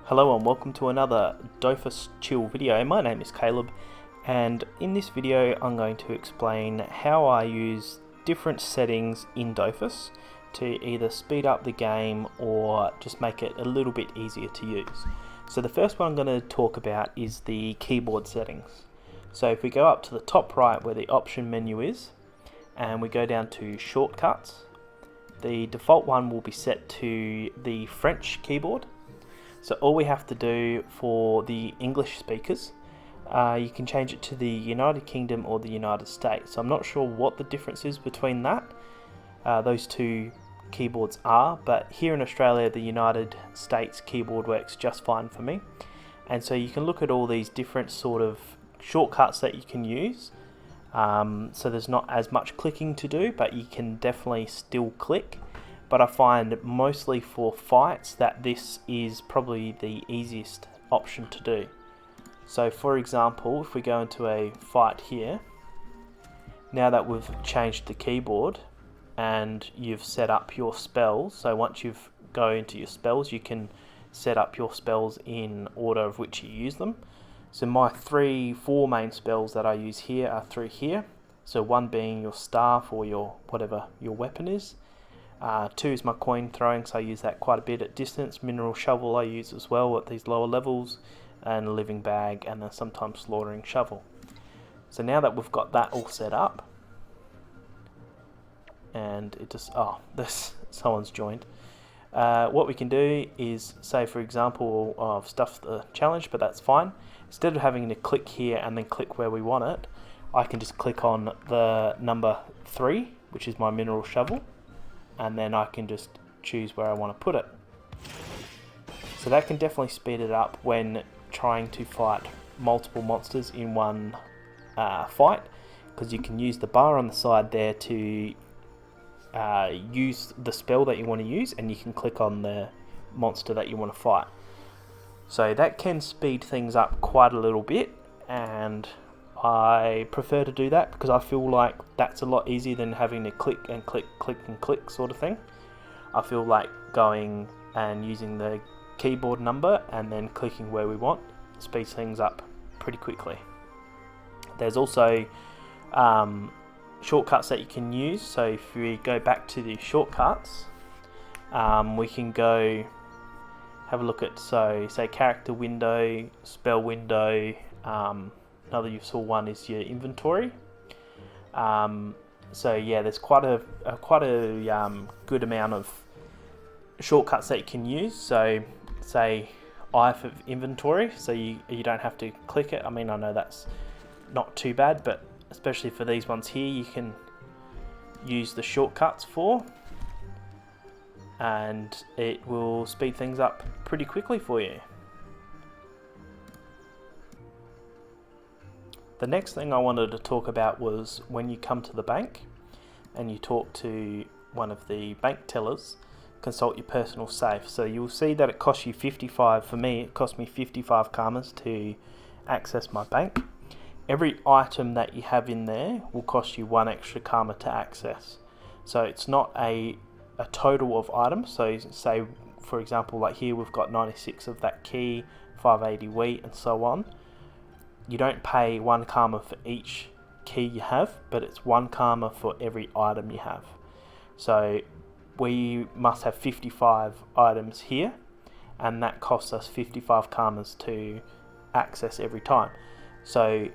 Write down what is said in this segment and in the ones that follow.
Hello and welcome to another Dofus chill video. My name is Caleb, and in this video I'm going to explain how I use different settings in Dofus to either speed up the game or just make it a little bit easier to use. So the first one I'm going to talk about is the keyboard settings. So if we go up to the top right where the option menu is and we go down to shortcuts, the default one will be set to the French keyboard. So all we have to do for the English speakers, you can change it to the United Kingdom or the United States. So I'm not sure what the difference is between those two keyboards are, but here in Australia the United States keyboard works just fine for me. And so you can look at all these different sort of shortcuts that you can use. So there's not as much clicking to do, but you can definitely still click. But I find mostly for fights that this is probably the easiest option to do. So for example, if we go into a fight here, now that we've changed the keyboard and you've set up your spells, so once you've go into your spells, you can set up your spells in order of which you use them. So my four main spells that I use here are through here. So one being your staff or your whatever your weapon is. 2 is my coin throwing, so I use that quite a bit at distance. Mineral shovel I use as well at these lower levels, and a living bag, and then sometimes slaughtering shovel. So now that we've got that all set up, and it just someone's joined. What we can do is say, for example, I've stuffed the challenge, but that's fine. Instead of having to click here and then click where we want it, I can just click on the number 3, which is my mineral shovel, and then I can just choose where I want to put it. So that can definitely speed it up when trying to fight multiple monsters in one fight, because you can use the bar on the side there to use the spell that you want to use, and you can click on the monster that you want to fight. So that can speed things up quite a little bit, and I prefer to do that because I feel like that's a lot easier than having to click and click, click and click sort of thing. I feel like going and using the keyboard number and then clicking where we want speeds things up pretty quickly. There's also shortcuts that you can use. So if we go back to the shortcuts, we can go have a look at, so say character window, spell window, another useful one is your inventory. So yeah, there's quite a good amount of shortcuts that you can use. So say I for inventory, so you don't have to click it. I mean, I know that's not too bad, but especially for these ones here, you can use the shortcuts for, and it will speed things up pretty quickly for you. The next thing I wanted to talk about was when you come to the bank and you talk to one of the bank tellers, consult your personal safe. So you'll see that it costs you 55, for me it cost me 55 karmas to access my bank. Every item that you have in there will cost you 1 extra karma to access. So it's not a total of items. So say for example, like here we've got 96 of that key, 580 wheat and so on. You don't pay 1 karma for each key you have, but it's 1 karma for every item you have. So we must have 55 items here, and that costs us 55 karmas to access every time. So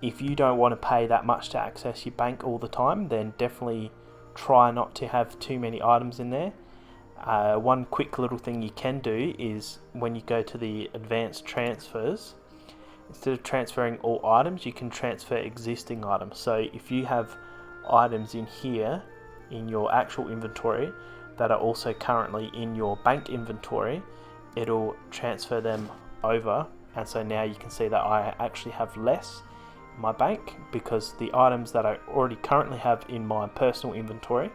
if you don't want to pay that much to access your bank all the time, then definitely try not to have too many items in there. One quick little thing you can do is when you go to the advanced transfers, instead of transferring all items, you can transfer existing items. So if you have items in here in your actual inventory that are also currently in your bank inventory, it'll transfer them over, and so now you can see that I actually have less in my bank because the items that I already currently have in my personal inventory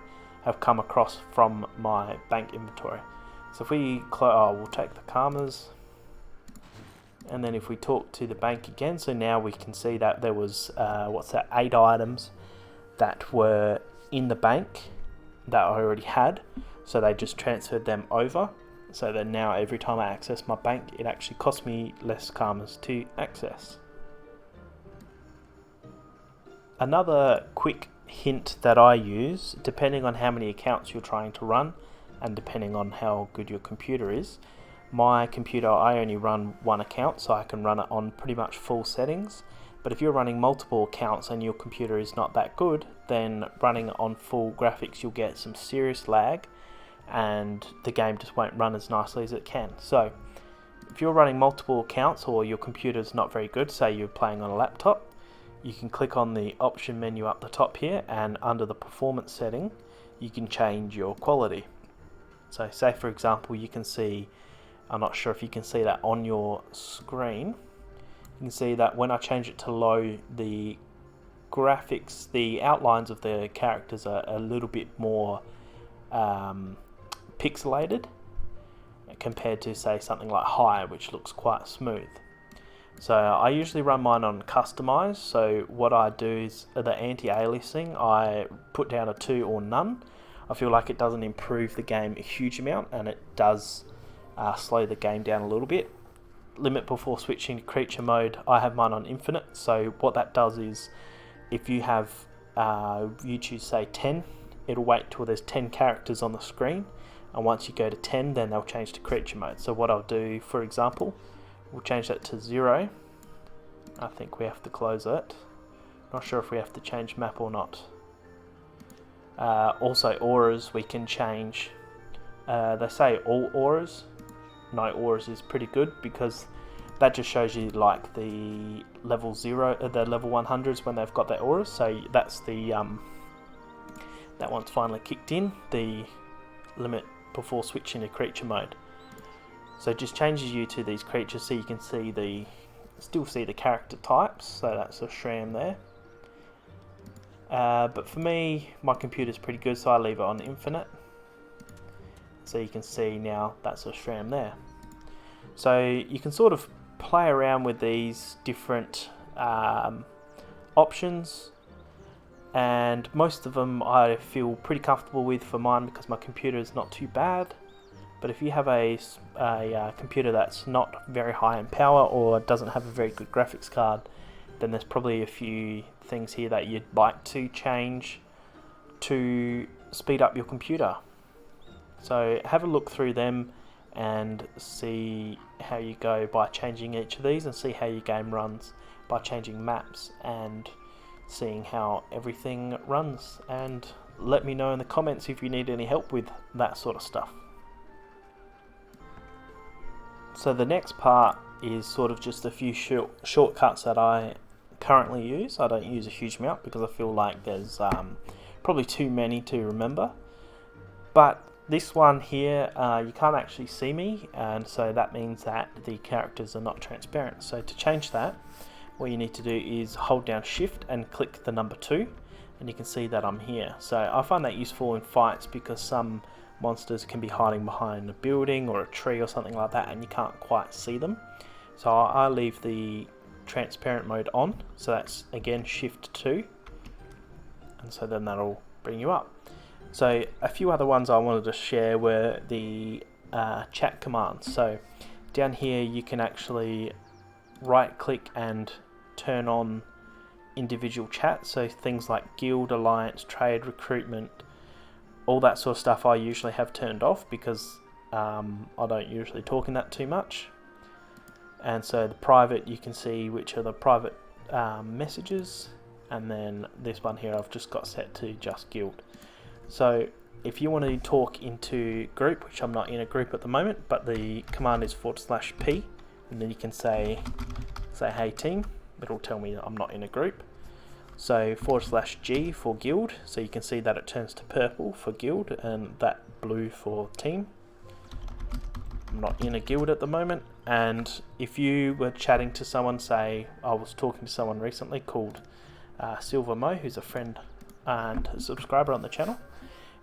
have come across from my bank inventory. So if we we'll take the karmas. And then if we talk to the bank again, so now we can see that there was 8 items that were in the bank that I already had, so they just transferred them over. so that now every time I access my bank, it actually costs me less karmas to access. Another quick hint that I use, depending on how many accounts you're trying to run and depending on how good your computer is, my computer, I only run one account, so I can run it on pretty much full settings. But if you're running multiple accounts and your computer is not that good, then running it on full graphics, you'll get some serious lag and the game just won't run as nicely as it can. So if you're running multiple accounts or your computer's not very good, say you're playing on a laptop, you can click on the option menu up the top here, and under the performance setting you can change your quality. So say for example, you can see, I'm not sure if you can see that on your screen, you can see that when I change it to low, the graphics, the outlines of the characters are a little bit more pixelated compared to say something like high, which looks quite smooth. So I usually run mine on customize. So what I do is the anti-aliasing, I put down a 2 or none. I feel like it doesn't improve the game a huge amount, and it does slow the game down a little bit. Limit before switching to creature mode, I have mine on infinite. So what that does is, if you have you choose say 10, it'll wait till there's 10 characters on the screen, and once you go to 10, then they'll change to creature mode. So what I'll do, for example, we'll change that to 0. I think we have to close it. Not sure if we have to change map or not. Also auras we can change. They say all auras. No auras is pretty good, because that just shows you like the level 0, the level 100s when they've got their auras. So that's the that one's finally kicked in, the limit before switching to creature mode. So it just changes you to these creatures, so you can see still see the character types. So that's a Shram there. But for me, my computer's pretty good, so I leave it on infinite. So you can see now that's a Shram there. So you can sort of play around with these different options, and most of them I feel pretty comfortable with for mine because my computer is not too bad. But if you have a computer that's not very high in power or doesn't have a very good graphics card, then there's probably a few things here that you'd like to change to speed up your computer. So have a look through them and see how you go by changing each of these, and see how your game runs by changing maps and seeing how everything runs. And let me know in the comments if you need any help with that sort of stuff. So the next part is sort of just a few shortcuts that I currently use. I don't use a huge amount because I feel like there's probably too many to remember. But this one here, you can't actually see me, and so that means that the characters are not transparent. So to change that, what you need to do is hold down shift and click the number 2, and you can see that I'm here. So I find that useful in fights because some monsters can be hiding behind a building or a tree or something like that, and you can't quite see them. So I leave the transparent mode on, so that's again shift 2, and so then that'll bring you up. So a few other ones I wanted to share were the chat commands. So down here you can actually right click and turn on individual chat, so things like guild, alliance, trade, recruitment, all that sort of stuff I usually have turned off because I don't usually talk in that too much. And so the private, you can see which are the private messages, and then this one here I've just got set to just guild. So if you want to talk into group, which I'm not in a group at the moment, but the command is /P, and then you can say hey team, it'll tell me that I'm not in a group. So /G for guild, so you can see that it turns to purple for guild and that blue for team. I'm not in a guild at the moment. And if you were chatting to someone, say I was talking to someone recently called Silver Mo, who's a friend and a subscriber on the channel,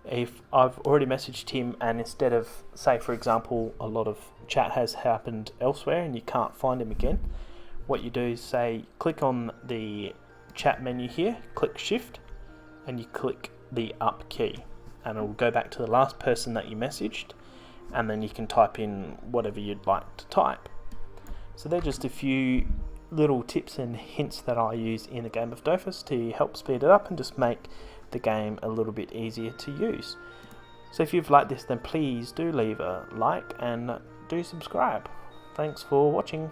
if I've already messaged him and instead of, say for example, a lot of chat has happened elsewhere and you can't find him again, what you do is say click on the chat menu here, click shift, and you click the up key, and it will go back to the last person that you messaged, and then you can type in whatever you'd like to type. So they're just a few little tips and hints that I use in the game of Dofus to help speed it up and just make the game a little bit easier to use. So if you've liked this, then please do leave a like and do subscribe. Thanks for watching.